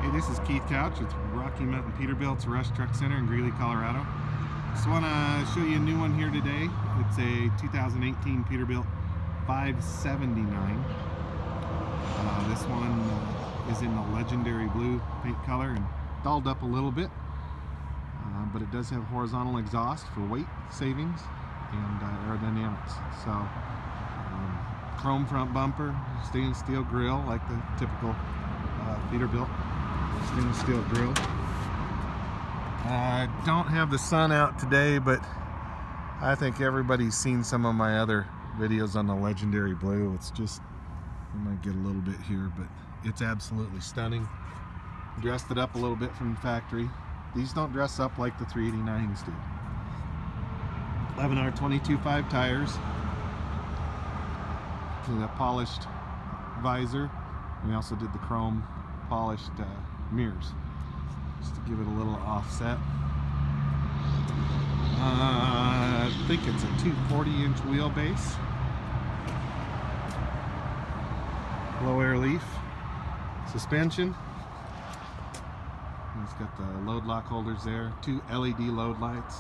Hey, this is Keith Couch with Rocky Mountain Peterbilt's Rush Truck Center in Greeley, Colorado. Just want to show you a new one here today. It's a 2018 Peterbilt 579. This one is in the legendary blue paint color and dolled up a little bit, but it does have horizontal exhaust for weight savings and aerodynamics. So chrome front bumper, stainless steel grille like the typical Peterbilt stainless steel grille. I don't have the sun out today, but I think everybody's seen some of my other videos on the legendary blue. It's just, you might get a little bit here, but it's absolutely stunning. Dressed it up a little bit from the factory. These don't dress up like the 389s do. 11R 22.5 tires. And a polished visor. We also did the chrome polished mirrors, just to give it a little offset. I think it's a 240-inch wheelbase. Low air leaf suspension. It's got the load lock holders there. 2 LED load lights.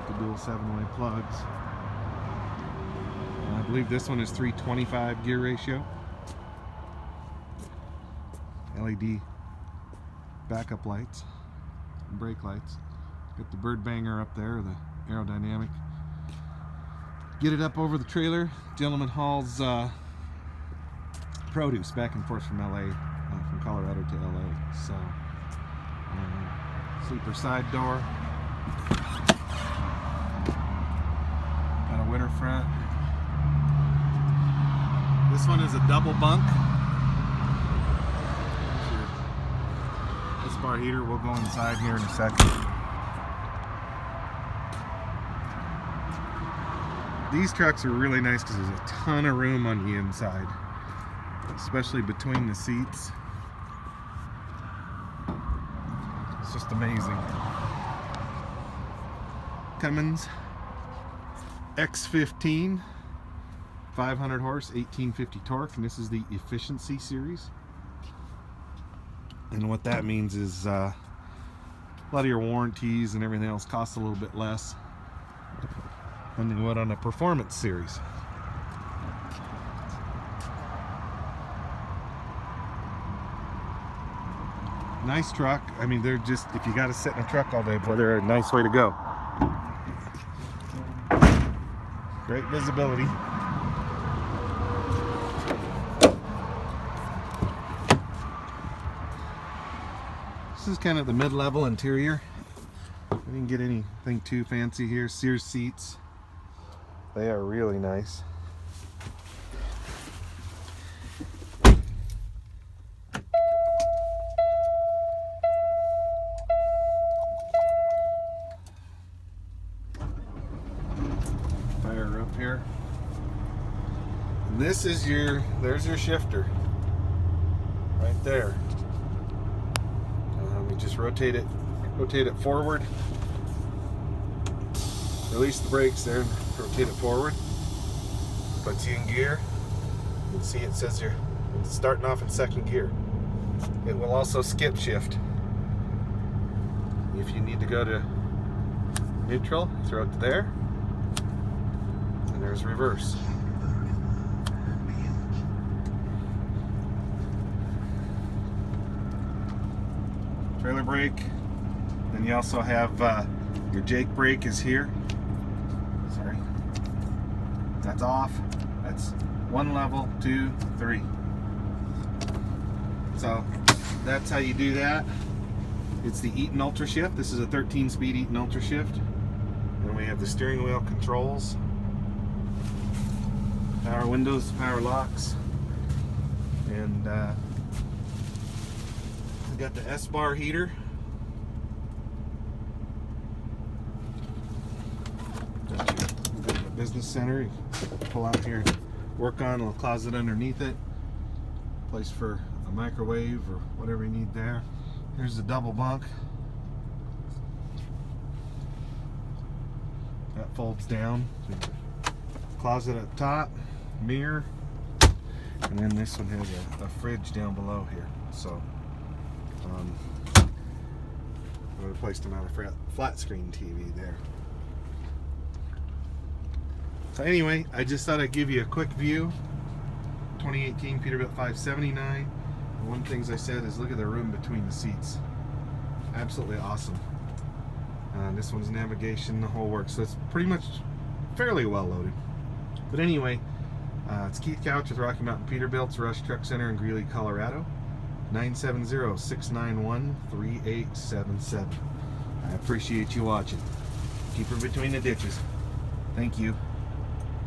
The dual 7-way plugs. I believe this one is 325 gear ratio. LED backup lights, brake lights. Got the bird banger up there, the aerodynamic. Get it up over the trailer. Gentleman hauls produce back and forth from LA, from Colorado to LA. So, sleeper side door. Got a winter front. This one is a double bunk. Esbar heater. We'll go inside here in a second. These trucks are really nice because there's a ton of room on the inside, especially between the seats. It's just amazing. Cummins X15, 500 horse, 1850 torque, and this is the efficiency series. And what that means is a lot of your warranties and everything else costs a little bit less than they would on a performance series. Nice truck. I mean, they're just, if you got to sit in a truck all day, boy, they're a nice way to go. Great visibility. This is kind of the mid-level interior. We didn't get anything too fancy here. Sears seats. They are really nice. Fire up here. And this is there's your shifter. Right there. Just rotate it forward, release the brakes there, and rotate it forward. Puts you in gear. You can see it says you're starting off in second gear. It will also skip shift. If you need to go to neutral, throw it there, and there's reverse. Trailer brake. Then you also have your Jake brake is here. Sorry. That's off. That's 1 level, 2, 3. So that's how you do that. It's the Eaton Ultra-Shift. This is a 13-speed Eaton Ultra-Shift. Then we have the steering wheel controls. Power windows, power locks. And got the esbar heater. Got your business center. You pull out here, work on a little closet underneath it. Place for a microwave or whatever you need there. Here's the double bunk. That folds down. Closet up top, mirror. And then this one has a fridge down below here. So I would have placed them on a flat screen TV there. So anyway, I just thought I'd give you a quick view. 2018 Peterbilt 579. And one of the things I said is look at the room between the seats. Absolutely awesome. This one's navigation, the whole works. So it's pretty much fairly well loaded. But anyway, it's Keith Couch with Rocky Mountain Peterbilt's Rush Truck Center in Greeley, Colorado. 970-691-3877. I appreciate you watching. Keep her between the ditches. Thank you.